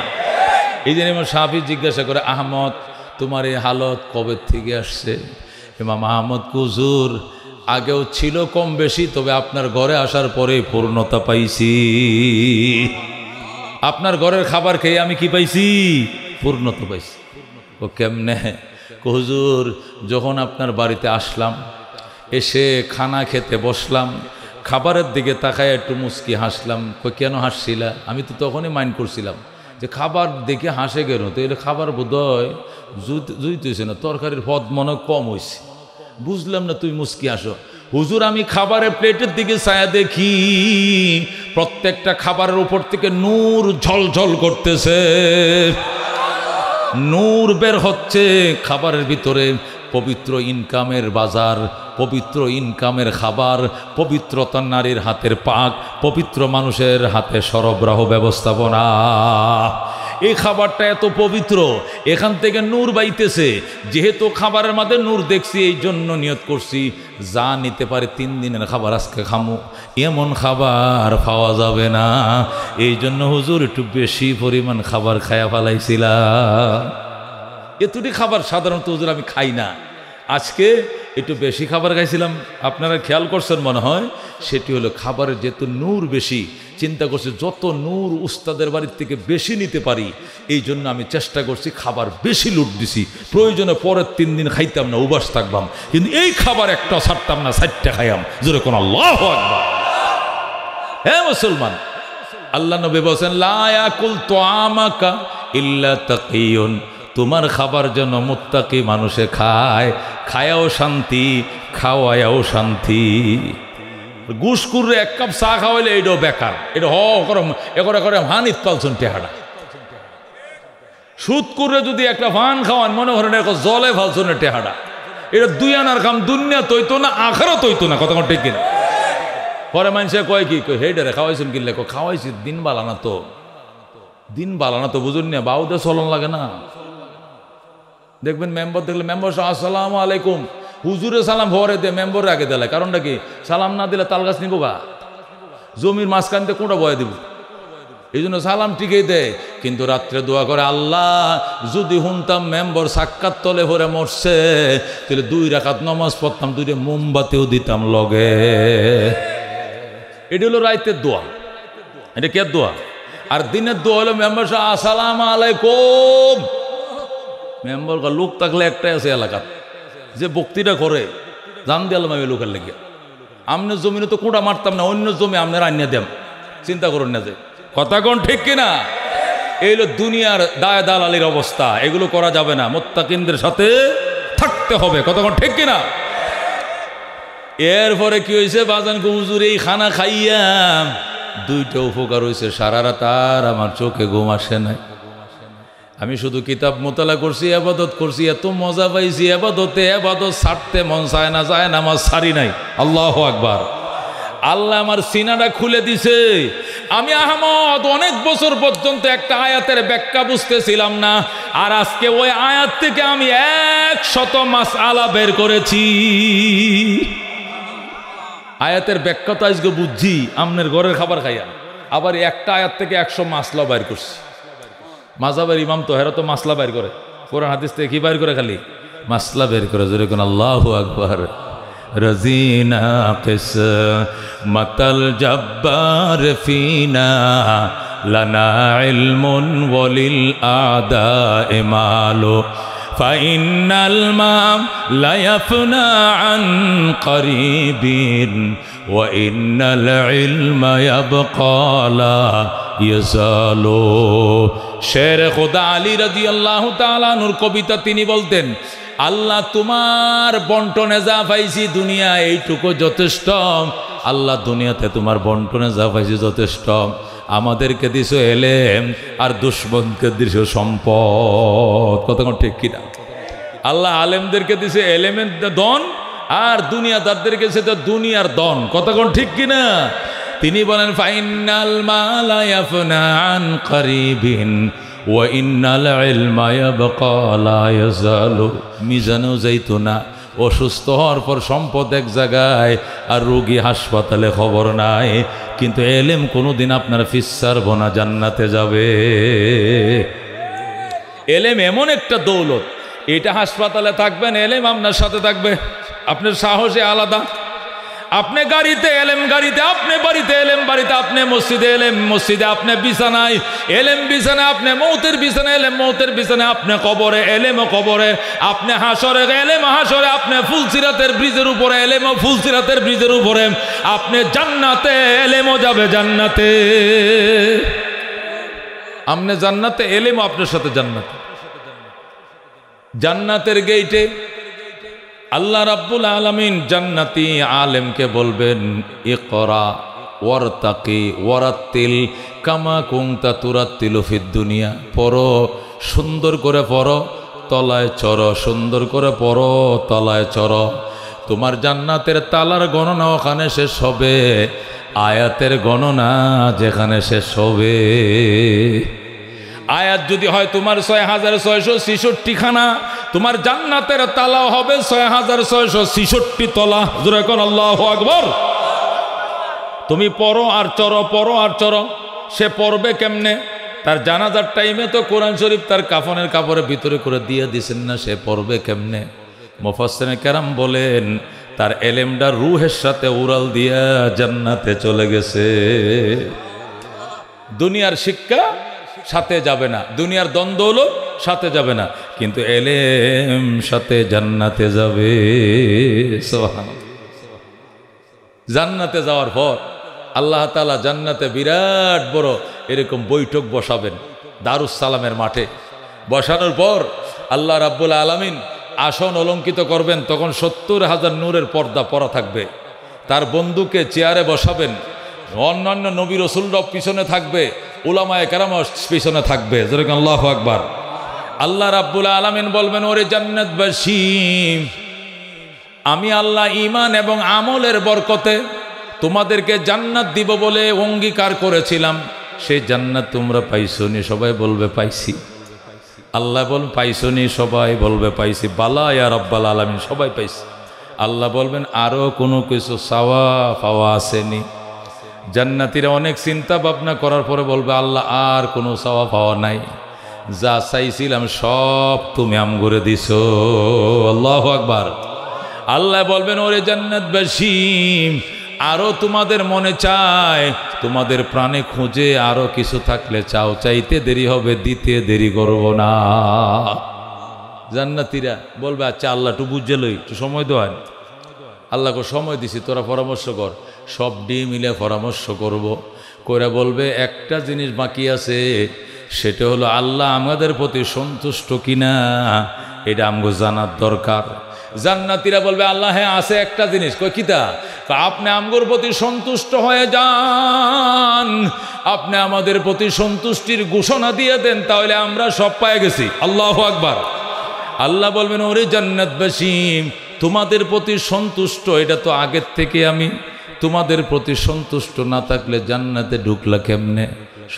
এই জন্য ইমাম শাফি জিজ্ঞাসা করে আহমদ তোমার এই হালত কবে থেকে আসছে? ইমাম আহমদ হুজুর আগেও ছিল কম বেশি, তবে আপনার ঘরে আসার পরে পূর্ণতা পাইছি। আপনার ঘরের খাবার খেয়ে আমি কি পাইছি? পূর্ণতা পাইছি। ও কেমনে? হুজুর যখন আপনার বাড়িতে আসলাম, এসে খানা খেতে বসলাম, খাবারের দিকে তাকায় একটু মুচকি হাসলাম। কেন হাসছিলা? আমি তো তখনই মাইন্ড করছিলাম যে খাবার দেখে হাসে কেন, তো এটা খাবার বোধহয় জুইতেছে না, তরকারির পদ মনে কম হয়েছে। বুঝলাম না তুই মুচকি আসো। হুজুর আমি খাবারের প্লেটের দিকে ছায়া দেখি, প্রত্যেকটা খাবারের উপর থেকে নূর ঝলঝল করতেছে, নূর বের হচ্ছে খাবারের ভিতরে। পবিত্র ইনকামের বাজার, পবিত্র ইনকামের খাবার, পবিত্রতা নারীর হাতের পাক, পবিত্র মানুষের হাতে সরবরাহ ব্যবস্থাপনা। এই খাবারটা এত পবিত্র, এখান থেকে নূর বাইতেছে। যেহেতু খাবারের মধ্যে নূর দেখছি, এই জন্য নিয়ত করছি যা নিতে পারে 3 দিনের খাবার আজকে খামু, এমন খাবার পাওয়া যাবে না। এই জন্য হুজুর একটু বেশি পরিমাণ খাবার খায়া ফেলাইছিলাম। এতটি খাবার সাধারণত হুজুর আমি খাই না, আজকে একটু বেশি খাবার খাইছিলাম। আপনারা খেয়াল করছেন মনে হয়, সেটি হলো খাবারের যেহেতু নূর বেশি, চিন্তা করছি যত নূর উস্তাদের বাড়ির থেকে বেশি নিতে পারি, এই জন্য আমি চেষ্টা করছি খাবার বেশি লুট দিছি। প্রয়োজনে পরের 3 দিন খাইতাম না, উবাস থাকবাম, কিন্তু এই খাবার একটা ছাড়তাম না, 4টা খাইয়াম। জোরে কোন আল্লাহু আকবার। হ্যাঁ মুসলমান, আল্লাহ নবী বলেন লা ইয়াকুল তুআমাকা ইল্লা তাকিয়ুন, তোমার খাবার যেন মুত্তাকি মানুষে খায়, খায়াও শান্তি, খাওয়ায়াও শান্তি। ঘুষখুরে 1 কাপ চা খাওয়াইলে এটাও বেকার, এটা করে হানিত পালছন টেহারা। সুদ করে যদি একটা ভান খাওয়ান, মনে করেন জলে ফালছনের টেহারা, এটা 2 আনার কাম, দুনিয়া তৈতো না, আখেরাত তৈতো না। কথা ঠিক কিনা? পরে মানুষে কয় কি হেডারে খাওয়াইছেন কিনলে, খাওয়াইছি দিন বালানা তো, দিন বালানা তো বুঝুন না, বাউদে চলন লাগে না। দেখবেন মেম্বার দেখলে মেম্বার আসসালামু আলাইকুম, হুজুরে সালাম ভরে দে, মেম্বরের আগে দিলে। কারণটা কি? সালাম না দিলে তাল গাছ নিব গা, জমির মাঝখানতে কোনটা বয়ে দিব, এই জন্য সালাম ঠিকই দেয়, কিন্তু রাত্রে দোয়া করে, আল্লাহ যদি শুনতাম মেম্বর সাক্ষাৎ তলে ভরে মরছে, তাহলে 2 রাকাত নামাজ পড়তাম, 2টা মোমবাতিও দিতাম লগে। এটা হলো রাইতের দোয়া, এটা কে দোয়া। আর দিনের দোয়া হলো মেম্বার সাহেব আসসালামু আলাইকুম। মেম্বার লোক থাকলে একটাই আছে এলাকার, যে বক্তৃতা করে জান দিলাম আমি লোকের লেগে। আমনের জমিনে তো কোঁটা মারতাম না, অন্য জমি আপনার আনিয়ে দেন, চিন্তা করুন না যে কথা কোন ঠিক কিনা। এই হলো দুনিয়ার দায় দালালির অবস্থা, এগুলো করা যাবে না, মুত্তাকিনদের সাথে থাকতে হবে, কথা কোন ঠিক কিনা। এরপরে কি হয়েছে বাজান হুজুর, এই খানা খাইয়া 2টা উপকার হয়েছে, সারা রাত আর আমার চোখে ঘুম আসে নাই। আমি শুধু কিতাব মোতালা করছি, আবাদত করছি, এত মজা পাইছি আবাদতে, আবাদত ছাড়তে মন চায় না, যায় না, আমার ছাড়ি নাই। আল্লাহু আকবার। আল্লাহ আমার সিনাটা খুলে দিছে। আমি আহমদ অনেক বছর পর্যন্ত একটা আয়াতের ব্যাখ্যা বুঝতেছিলাম না, আর আজকে ওই আয়াত থেকে আমি 100 মাসআলা বের করেছি। আয়াতের ব্যাখ্যা তো আজকে বুঝছি আমনের ঘরের খাবার খাইয়া, আবার একটা আয়াত থেকে 100 মাসলা বের করছি। মাযহাবের ইমাম তো হেরা তো মাসলা বের করে, কোরআন হাদিস থেকে কি বের করে? খালি মাসলা বের করে। জোরে কোন আল্লাহু আকবার। রজিনা কিসমাতাল জব্বার ফিনা লানা ইলমুন ওয়ালিল আদায়ে মালু ফাইন্নাল মাম লা ইয়াফনা আন করিবিন ওয়া ইন্নাল ইলমা ইয়াবকা লা ইয়াজালু। শের খোদা আলী রাদিয়াল্লাহু তাআলা নূর কবিতা তিনি বলতেন, আল্লাহ তোমার বন্টনে যা পাইছি দুনিয়া এইটুকু যথেষ্ট। আল্লাহ দুনিয়াতে তোমার বন্টনে যা পাইছি যথেষ্ট। আমাদেরকে দিছো এলেম, আর দুশ্মনকে দিছো সম্পদ, কতক্ষণ ঠিক কিনা। আল্লাহ আলেমদেরকে দিছে এলেমের দন, আর দুনিয়াদারদেরকে দিছে দুনিয়ার দন, কতক্ষণ ঠিক কিনা। তিনি বলেন ফাইনাল মালা ইয়াফনা আন করিবিন ওয়া ইন্নাল ইলমা ইয়াবকা লা ইয়াজালু। মিজানেও যাইতো না, অসুস্থ হওয়ার পর সম্পদ এক জায়গায় আর রোগী হাসপাতালে, খবর নাই। কিন্তু এলেম কোনোদিন আপনার ফিসার বোনা জান্নাতে যাবে। এলেম এমন একটা দৌলত, এটা হাসপাতালে থাকবেন, এলেম আপনার সাথে থাকবে। আপনার সাহসে আলাদা। আপনি গাড়িতে এলেম গাড়িতে, আপনি বাড়িতে এলেম বাড়িতে, আপনি মসজিদে এলেম মসজিদে, আপনি বিছানায় এলেম বিছানায়, আপনি মৌতের বিছানায় এলেম মৌতের বিছানায়, আপনি কবরে এলেম কবরে, আপনি হাসরে এলেম হাসরে, আপনি ফুলসিরাতের ব্রিজের উপরে এলেম ফুলসিরাতের ব্রিজের উপরে, আপনি জান্নাতে এলেমও যাবে জান্নাতে। আপনি জান্নাতে এলেম আপনার সাথে জান্নাতে। জান্নাতের গেইটে আল্লাহ রাব্বুল আলামিন জান্নাতি আলেমকে বলবেন, ইকরা ওয়ারতাকি ওয়ারাত্তিল কামা কুনতা তুরাত্তিলু ফিদ দুনিয়া। পড়ো, সুন্দর করে পড়ো, তলায় চড়ো, সুন্দর করে পড়ো, তলায় চড়ো। তোমার জান্নাতের তালার গণনা ওখানে শেষ হবে, আয়াতের গণনা যেখানে শেষ হবে। আয়াত যদি হয় তোমার 6666 খানা, তোমার জান্নাতের তালাও হবে 6666 তলা। জোরে কোন আল্লাহু আকবার। তুমি পড়ো আর চড়ো, পড়ো আর চড়ো। সে পড়বে কেমনে? তার জানাজার টাইমে তো কোরআন শরীফ তার কাফনের কাপড়ের ভিতরে করে দিয়ে দিছেন না, সে পড়বে কেমনে? মুফাসসিরিনে কেরাম বলেন, তার এলেমটা রুহের সাথে উড়াল দিয়া জান্নাতে চলে গেছে। দুনিয়ার শিক্ষা সাথে যাবে না, দুনিয়ার দ্বন্দ্ব হলো সাথে যাবে না, কিন্তু এলেম সাথে জান্নাতে যাবে। সুবহানাল্লাহ। জান্নাতে যাওয়ার পর আল্লাহ তাআলা জান্নাতে বিরাট বড় এরকম বৈঠক বসাবেন দারুস সালামের মাঠে। বসানোর পর আল্লাহ রাব্বুল আলামিন আসন অলঙ্কিত করবেন, তখন 70,000 নূরের পর্দা পরা থাকবে। তার বন্ধুকে চেয়ারে বসাবেন, অন্যান্য নবী রাসূলরা পিছনে থাকবে, উলামায়ে কেরাম পিছনে থাকবে। যেরকম আল্লাহু আকবার। আল্লাহ রাব্বুল আলামিন বলবেন, ওরে জান্নাতবাসী, আমি আল্লাহ ঈমান এবং আমলের বরকতে তোমাদেরকে জান্নাত দিব বলে অঙ্গীকার করেছিলাম, সেই জান্নাত তোমরা পাইছনি? সবাই বলবে পাইছি। আল্লাহ বলবেন পাইছনি? সবাই বলবে পাইছি। বালা ইয়া রাব্বাল আলামিন, সবাই পাইছি। আল্লাহ বলবেন আরো কোনো কিছু চাওয়া পাওয়া আসেনি? জান্নাতীরা অনেক চিন্তা ভাবনা করার পরে বলবে, আল্লাহ আর কোনো চাওয়া পাওয়া নাই, যা চাইছিলাম সব তুমি আমগরে দিছো। আল্লাহু আকবার। আল্লাহ বলবেন, ওরে জান্নাতবাসী, আরো তোমাদের মনে চায়, তোমাদের প্রাণে খুঁজে আরো কিছু থাকলে চাও, চাইতে দেরি হবে, দিতে দেরি করব না। জান্নাতীরা বলবে, আচ্ছা আল্লাহ একটু বুঝে লই, একটু সময় দেওয়ান। আল্লাহকে সময় দিছি, তোরা পরামর্শ কর। সব ডি মিলে পরামর্শ করব, করে বলবে একটা জিনিস বাকি আছে, সেটা হলো আল্লাহ আমাদের প্রতি সন্তুষ্ট কিনা, এটা আমগো জানার দরকার। জান্নাতীরা বলবে, আল্লাহ হ্যাঁ আছে একটা জিনিস। কই কিতা? আপনি আমগোর প্রতি সন্তুষ্ট হয়ে যান, আপনি আমাদের প্রতি সন্তুষ্টির ঘোষণা দিয়ে দেন, তাহলে আমরা সব পেয়ে গেছি। আল্লাহু আকবার। আল্লাহ বলবেন, ওরে জান্নাতবাসী, তোমাদের প্রতি সন্তুষ্ট, এটা তো আগের থেকে আমি তোমাদের প্রতি সন্তুষ্ট না থাকলে জান্নাতে ঢুকলা কেমনে?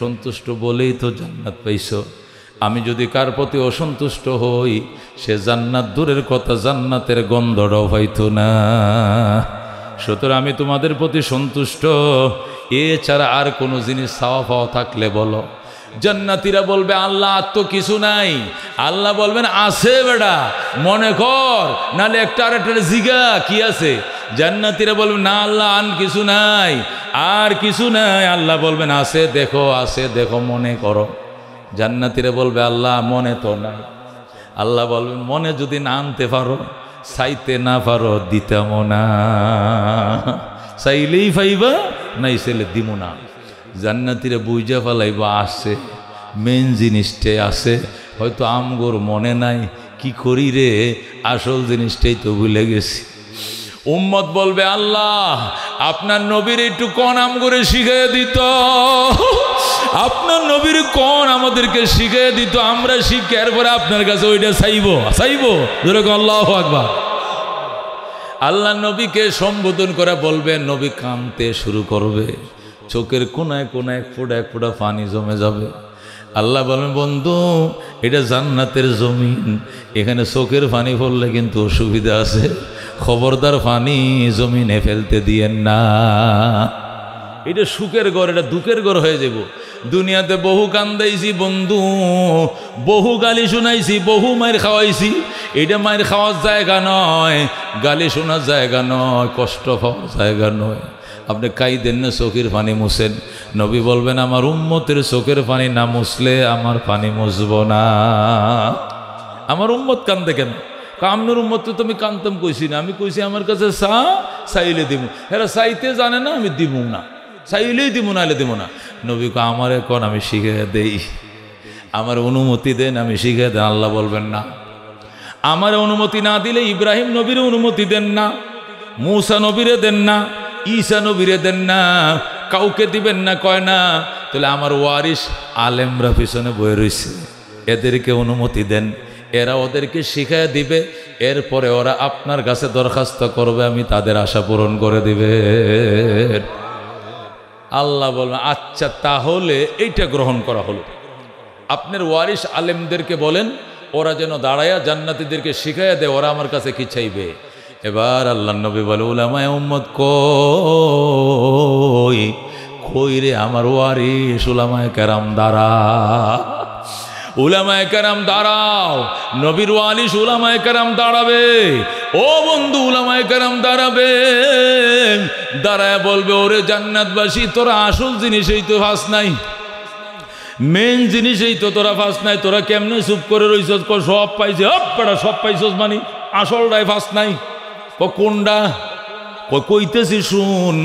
সন্তুষ্ট বলেই তো জান্নাত পাইছো। আমি যদি কার প্রতি অসন্তুষ্ট হই, সে জান্নাত দূরের কথা, জান্নাতের গন্ধটাও পাইতো না। সুতরাং আমি তোমাদের প্রতি সন্তুষ্ট, এছাড়া আর কোনো জিনিস চাওয়া পাওয়া থাকলে বলো। জান্নাতীরা বলবে, আল্লাহ আর তো কিছু নাই। আল্লাহ বলবেন, আছে বেটা, মনে কর, নালে একটা আর একটা জিগা কি আছে। জান্নাতীরা বলবেন, না আল্লাহ আর কিছু নাই, আর কিছু নাই। আল্লাহ বলবেন, আছে দেখো, আছে দেখো, মনে করো। জান্নাতীরা বলবে, আল্লাহ মনে তো নাই। আল্লাহ বলবেন, মনে যদি না আনতে পারো, চাইতে না পারো, দিতাম না। চাইলেই পাইবা, নাই চাইলে দিব না। জান্নাতীরা বুঝা ফেলাইবা, আসে মেন জিনিসটাই আছে, হয়তো আমগোর মনে নাই, কি করি রে, আসল জিনিসটাই তো ভুলে গেছি। উম্মত বলবে, আল্লাহ আপনার নবীর একটু কোন আমগরে শিখিয়ে দিত, আপনার নবীর কোন আমাদেরকে শিখিয়ে দিত, আমরা শিখে এরপরে আপনার কাছে ওইটা চাইবো চাইবো। যেরকম আল্লাহু আকবার। আল্লাহ নবীকে সম্বোধন করে বলবে, নবী কাঁদতে শুরু করবে, চোখের কোনায় কোনায় এক ফোঁটা পানি জমে যাবে। আল্লাহ বলেন, বন্ধু এটা জান্নাতের জমিন, এখানে চোখের পানি পড়লে কিন্তু অসুবিধা আছে, খবরদার পানি জমিনে ফেলতে দিয়েন না। এটা সুখের ঘর, এটা দুঃখের ঘর হয়ে যাব। দুনিয়াতে বহু কান্দাইছি বন্ধু, বহু গালি শুনাইছি, বহু মায়ের খাওয়াইছি। এটা মায়ের খাওয়ার জায়গা নয়, গালি শোনার জায়গা নয়, কষ্ট পাওয়ার জায়গা নয়। আপনি কাইদেন না, চোখের পানি মুছেন। নবী বলবেন, আমার উম্মতের চোখের পানি না মুছলে আমার পানি মুছব না। আমার উম্মত কান্দে কেন? আপনার উম্মত তো তুমি কান্দতাম কইছি না, আমি কইছি আমার কাছে চাইলে দিব। এরা চাইতে জানে না, আমি দিব না, চাইলেই দিব, নাহলে দিব না। নবী কো, আমার এখন আমি শিখে দেই, আমার অনুমতি দেন, আমি শিখে দেন। আল্লাহ বলবেন, না, আমার অনুমতি না দিলে ইব্রাহিম নবীর অনুমতি দেন না, মূসা নবীরে দেন না, ঈসা নবীরে দেন না, কাউকে দিবেন না। কয় না, তাহলে আমার ওয়ারিস আলেমরা পিছনে বয়ে রয়েছে, এদেরকে অনুমতি দেন, এরা ওদেরকে শিখায় দিবে, এরপরে ওরা আপনার কাছে দরখাস্ত করবে, আমি তাদের আশা পূরণ করে দিবে। আল্লাহ বলবেন, আচ্ছা তাহলে এইটা গ্রহণ করা হলো। আপনার ওয়ারিস আলেমদেরকে বলেন, ওরা যেন দাঁড়ায়া জান্নাতীদেরকে শিখাইয়া দেয়, ওরা আমার কাছে কি চাইবে। এবার আল্লাহ নবী বলে, উলামায়ে উম্মত কই কই রে আমার ওয়ারিস উলামায়ে কেরাম দাঁড়া, উলামায়ে কেরাম দাঁড়াও। নবীর ওয়ারিস উলামায়ে কেরাম দাঁড়াবে। ও বন্ধু, উলামায়ে কেরাম দাঁড়াবে, দাঁড়ায় বলবে, ওরে জান্নাতবাসী, তোরা আসল জিনিসই তো ফাঁস নাই, মেন জিনিসই তো তোরা ফাঁস নাই, তোরা কেমনে চুপ করে রইছস? সব পাইছে, সব পাইছস মানে আসলটাই ফাঁস নাই। কোনটা? কইতেছি শুন।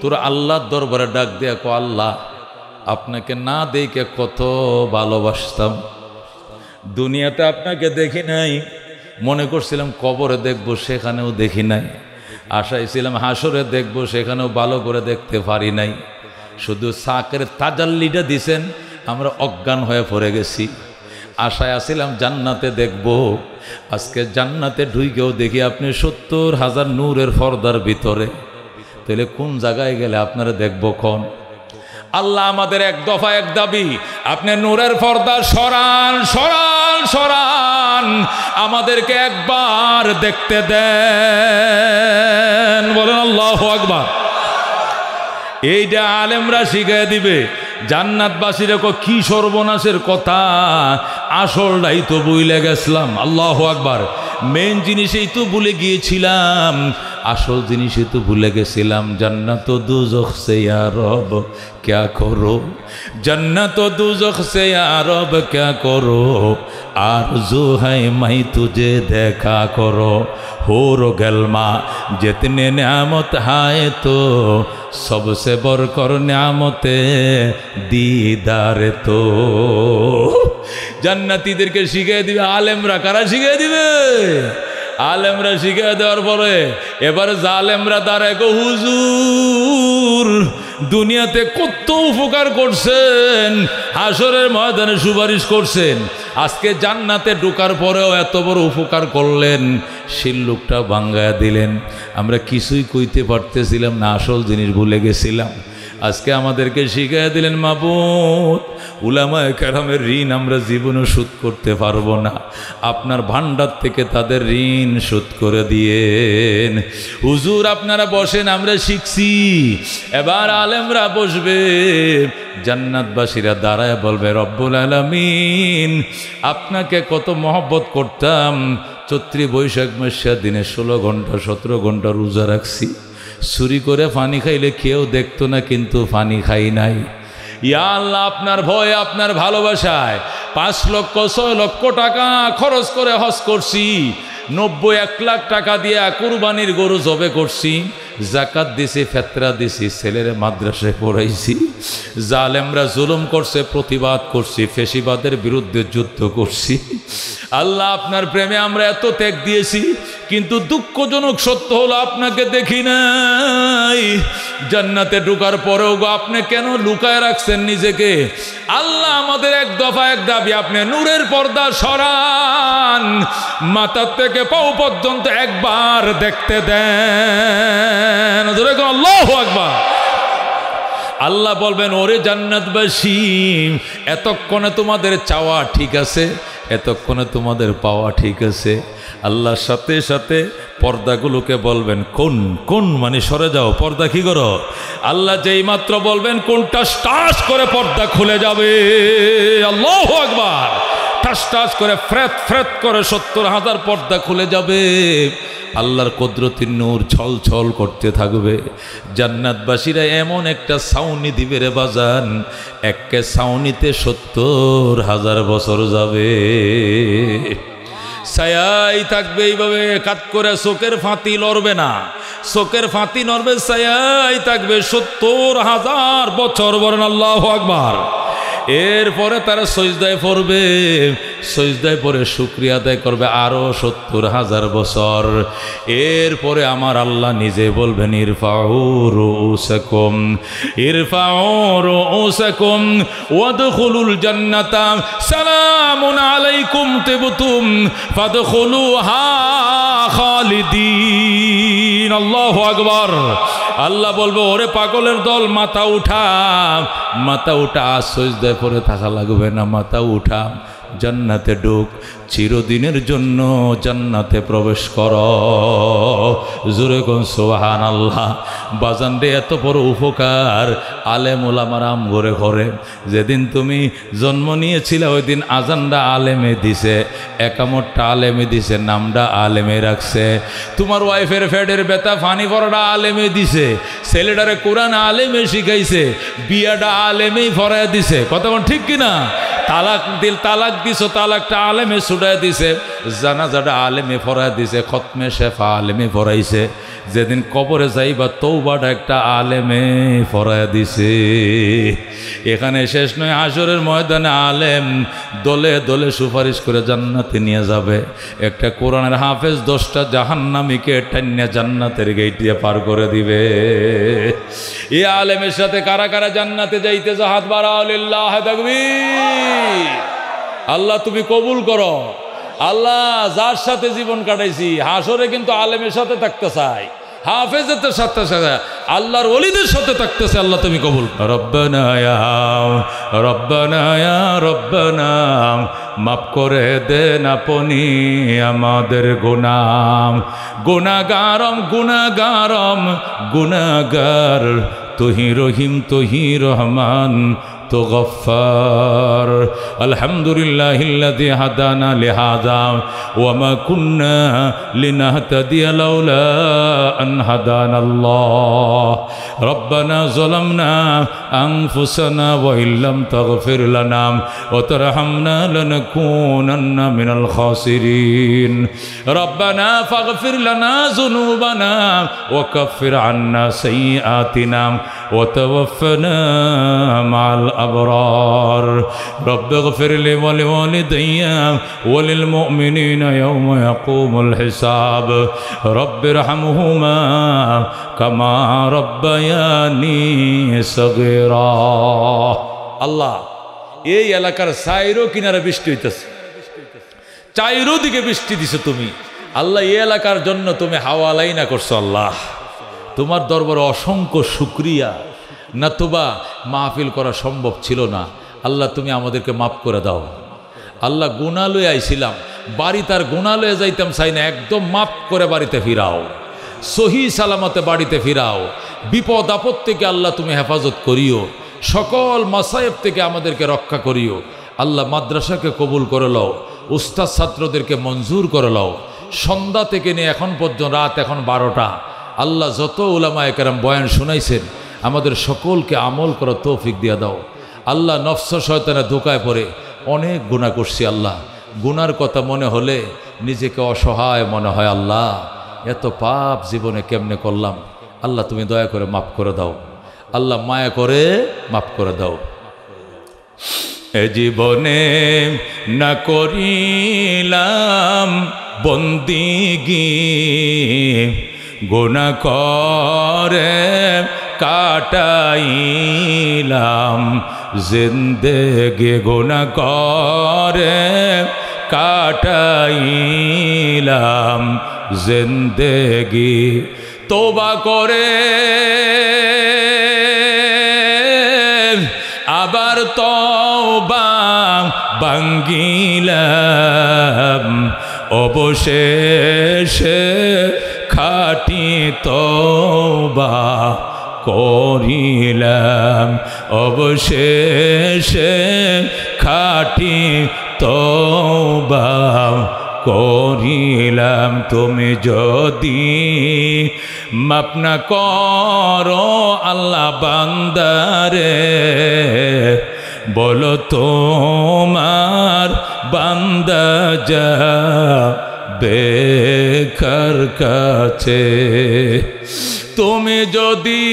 তোরা আল্লাহর দরবারে ডাক দেয়া কো, আল্লাহ আপনাকে না দেখে কত ভালোবাসতাম, দুনিয়াতে আপনাকে দেখি নাই, মনে করছিলাম কবরে দেখবো, সেখানেও দেখি নাই, আশায় ছিলাম হাসরে দেখবো, সেখানেও ভালো করে দেখতে পারি নাই, শুধু সাকের তাজাল্লিটা দিছেন, আমরা অজ্ঞান হয়ে পড়ে গেছি। আশায় আসছিলাম জান্নাতে দেখব, আজকে জান্নাতে ঢুকেও দেখি আপনি 70,000 নূরের পর্দার ভিতরে, তাহলে কোন জায়গায় গেলে আপনারা দেখবো কোন? আল্লাহ আমাদের এক দফা এক দাবি, আপনি নূরের পর্দা সরান সরান সরান, আমাদেরকে একবার দেখতে দেন। বলেন আল্লাহু আকবার। এইটা আলেমরা শিখাই দিবে। জান্নাতবাসীরা কি সর্বনাশের কথা, আসলটাই তো ভুলে গেছিলাম। আল্লাহু আকবার। মেন জিনিসই তো ভুলে গিয়েছিলাম, আসল জিনিসই তো ভুলে গেছিলাম। জান্নাত ও দুজখ সে ইয়া রব क्या करो, जन्नत ও দুজখ से या रब क्या करो, आरज़ू है मैं तुझे देखा करो, होर गलमा जितने नियामत है तो सबसे बढ़कर नियामते दीदार तो। জান্নাতীদেরকে শিখিয়ে দিবে আলেমরা। কারা শিখিয়ে দিবে? আলেমরা শিখিয়ে দেওয়ার পরে এবার জালেমরা দাঁড়ায় গো, হুজুর দুনিয়াতে কত উপকার করছেন, হাসরের ময়দানে সুপারিশ করছেন, আজকে জান্নাতে ঢোকার পরেও এত বড় উপকার করলেন, শিল্লুকটা ভাঙ্গায়া দিলেন। আমরা কিছুই কইতে পারতেছিলাম না, আসল জিনিস ভুলে গেছিলাম। আজকে আমাদেরকে শিখিয়ে দিলেন মাবুদ, উলামায়ে কেরামের ঋণ আমরা জীবনে শোধ করতে পারবো না, আপনার ভান্ডার থেকে তাদের ঋণ শোধ করে দিয়েন। হুজুর আপনারা বসেন, আমরা শিখছি। এবার আলেমরা বসবে, জান্নাতবাসীরা দাঁড়ায় বলবে, রব্বুল আলামিন আপনাকে কত মহব্বত করতাম, চৈত্র বৈশাখ মাসের দিনে 16 ঘন্টা 17 ঘন্টা রোজা রাখছি, চুরি করে পানি খাইলে কেউ দেখতো না, কিন্তু পানি খাই নাই। ইয়া আল্লাহ আপনার ভয়, আপনার ভালোবাসায় 5 লক্ষ 6 লক্ষ টাকা খরচ করে হজ করছি, 90-1 লাখ টাকা দিয়ে কুরবানির গরু জবে করছি, জাকাত দিছি, ফেতরা দিছি, ছেলের মাদ্রাসায় পড়াইছি। জালেমরা জুলুম করছে, প্রতিবাদ করছি, ফেসিবাদের বিরুদ্ধে যুদ্ধ করছি। আল্লাহ আপনার প্রেমে আমরা এত ত্যাগ দিয়েছি, কিন্তু দুঃখজনক সত্য হলো আপনাকে দেখি নাই। জান্নাতে ঢোকার পরেও গো আপনি কেন লুকায় রাখছেন নিজেকে? আল্লাহ আমাদের এক দফা এক দাবি, আপনি নূরের পর্দা সরান, মাথার থেকে পাও পর্যন্ত একবার দেখতে দেন। আল্লাহু আকবার। আল্লাহ বলবেন, ওরে জান্নাতবাসী, এতক্ষণে তোমাদের চাওয়া ঠিক আছে, এতক্ষণে তোমাদের পাওয়া ঠিক আছে। আল্লাহর সাথে সাথে পর্দাগুলোকে বলবেন, কোন কোন মানে সরে যাও, পর্দা কি করো। আল্লাহ যেই মাত্র বলবেন কোন, টাস টাস করে পর্দা খুলে যাবে। আল্লাহু আকবার। টাস টাস করে ফ্রেত ফ্রেত করে 70,000 পর্দা খুলে যাবে। আল্লাহর কুদরতের নূর ছল ছল করতে থাকবে। জান্নাতবাসীরা এমন একটা ছাউনি দিবে রে বাজান, একে ছাউনিতে 70,000 বছর যাবে। ছায়াই থাকবে এইভাবে, কাত করে চোখের ফাঁতি লড়বে না, চোখের ফাঁতি নড়বে, ছায়াই থাকবে 70,000 বছর। বলেন আল্লাহু আকবার। এরপরে তারা সজদায় পড়বে, সজদায় পড়ে শুকরিয়া আদায় করবে আরো 70,000 বছর। এরপরে আমার আল্লাহ নিজে বলবেন, ইরফাউ রুউসাকুম, ইরফাউ রুউসাকুম ওয়াদখুলুল জান্নাতা সালামুন আলাইকুম তিবতুম ফাদখুলুহা খালিদিন। আল্লাহু আকবার। আল্লাহ বলবো, ওরে পাগলের দল, মাথা উঠা, মাথা উঠা, সজদায় পড়ে থাকা লাগবে না, মাথা উঠা, জান্নাতে ঢুক, চিরদিনের জন্য জান্নাতে প্রবেশ কর। জোরে কোন সুবহানাল্লাহ। বাজান রে, এত বড় উপকার আলেম ওলামার আম ঘরে ঘরে। যেদিন তুমি জন্ম নিয়েছিলে ওই দিন আজানটা আলেমে দিছে, একামতটা আলেমে দিছে, নামটা আলেমে রাখছে। তোমার ওয়াইফের ফ্যাটের ব্যথা ফানি পড়াটা আলেমে দিছে, ছেলেটারে কোরআন আলেমে শিখাইছে, বিয়াটা আলেমেই ফরায় দিছে। কথা ঠিক কিনা? তালাক দিছো, তালাকটা আলেমে ছুটাই দিছে, জানাজাটা আলেমে ফরাই দিছে, খতমে শেফা আলেমে ফরাইছে। যেদিন কবরে যাইবা তওবাটা একটা আলেমে ফরাই দিছে। এখানে শেষ নয়, হাশরের ময়দানে আলেম দলে দলে সুপারিশ করে জান্নাতে নিয়ে যাবে। একটা কোরআনের হাফেজ 10টা জাহান্নামীকে টান্না জান্নাতের গেট দিয়ে পার করে দিবে। এই আলেমের সাথে কারা কারা জান্নাতে যাইতে যা, হাত বাড়াও, লিল্লাহ তাকবীর। আল্লাহ তুমি কবুল করো। আল্লাহ যার সাথে জীবন কাটাইছি, হাসরে কিন্তু আলেমের সাথে থাকতে চাই, হাফেজের সাথে সাথে আল্লাহর ওলিদের সাথে থাকতেছে। আল্লাহ তুমি কবুল। রব্বানা ইয়া রব্বানা ইয়া রব্বানা, মাফ করে দেন আপনি আমাদের গুনাহ। গুনাহগারম গুনাহগারম গুনাহগার তুহি রহিম তুহি রহমান তো গফফার। আলহামদুলিল্লাহিল্লাযী হাদানা লিহাযা ওয়া মা কুন্না লিনাহতাদিয়া লাউলা আন হাদানাল্লাহ। রব্বানা যালামনা আনফুসানা ওয়া ইল্লাম তাগফির লানা ওয়া তারহামনা লানাকুনান্না মিনাল খাসিরিন। রব্বানা ফাগফির লানা যুনুবানা ওয়া কাফির আন্না সাইয়্যাতিনা ওয়া তাওয়াফফানা মা'আল أبرار رب اغفر لي ولوالدي وللمؤمنين يوم يقوم الحساب رب ارحمهما كما ربياني صغيرا। আল্লাহ এই এলাকার চাইরো কিনারে বৃষ্টি হইতেছে, চাইরো দিকে বৃষ্টি দিছে তুমি আল্লাহ। এই এলাকার জন্য তুমি হাওয়ালাই না করছো আল্লাহ, তোমার দরবারে অসংখ্য শুকরিয়া। নতুবা মাহফিল করা সম্ভব ছিল না আল্লাহ, তুমি আমাদেরকে মাফ করে দাও আল্লাহ। গুনাহ লয়ে আইছিলাম, বাড়ি তার গুনাহ লয়ে যাইতাম চাই না, একদম মাফ করে বাড়িতে ফিরাও, সহি সালামতে বাড়িতে ফিরাও। বিপদ আপদ থেকে আল্লাহ তুমি হেফাজত করিও, সকল মাসায়েব থেকে আমাদেরকে রক্ষা করিও আল্লাহ। মাদ্রাসাকে কবুল করে লও, উস্তাদ ছাত্রদেরকে মঞ্জুর করে লও। সন্ধ্যা থেকে নিয়ে এখন পর্যন্ত রাত এখন 12টা আল্লাহ, যত উলামায়ে কেরাম বয়ান শুনাইছেন আমাদের সকলকে আমল করার তৌফিক দিয়া দাও আল্লাহ। নফস শয়তানের ধোকায় পড়ে অনেক গুনাহ করছি আল্লাহ, গুনার কথা মনে হলে নিজেকে অসহায় মনে হয় আল্লাহ। এত পাপ জীবনে কেমনে করলাম আল্লাহ, তুমি দয়া করে মাফ করে দাও আল্লাহ, মায়া করে মাফ করে দাও। এ জীবনে না করিলাম বন্দিগি, গুনাহ করে কাটাইলাম জিন্দেগি, গুনাহ করে কাটাইলাম জিন্দেগি। তওবা করে আবার তওবা ভাঙ্গিলাম, অবশেষে খাঁটি তওবা করিলাম, অবশেষে খাঁটি তওবা করিলাম। তুমি যদি মাফ না করো আল্লাহ বান্দারে, বলো তোমার বান্দা যাবে কার কাছে। তুমি যদি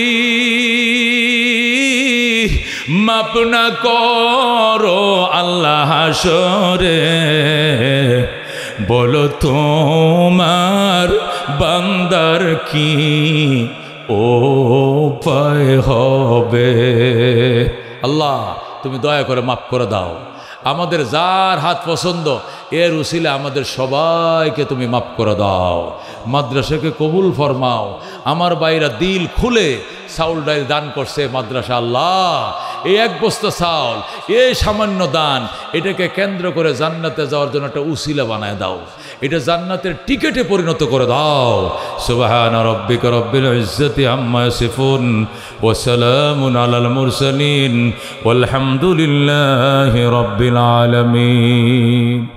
মাফ না করো আল্লাহ হাসরে, বলো তোমার বান্দার কি উপায় হবে। আল্লাহ তুমি দয়া করে মাফ করে দাও আমাদের, যার হাত পছন্দ এর উসিলে আমাদের সবাইকে তুমি মাফ করে দাও। মাদ্রাসাকে কবুল ফরমাও। আমার বাইরা দিল খুলে চাউল ডাল দান করছে মাদ্রাসা আল্লাহ, এই এক বস্তা চাউল, এই সামান্য দান, এটাকে কেন্দ্র করে জান্নাতে যাওয়ার জন্য একটা উসিলা বানায় দাও, এটা জান্নাতের টিকেটে পরিণত করে দাও। সুবহানা রাব্বিকা রাব্বিল ইজ্জাতি আম্মা ইয়াসিফুন ওয়া সালামুন আলাল মুরসালিন ওয়াল হামদুলিল্লাহি রাব্বিল আলামিন।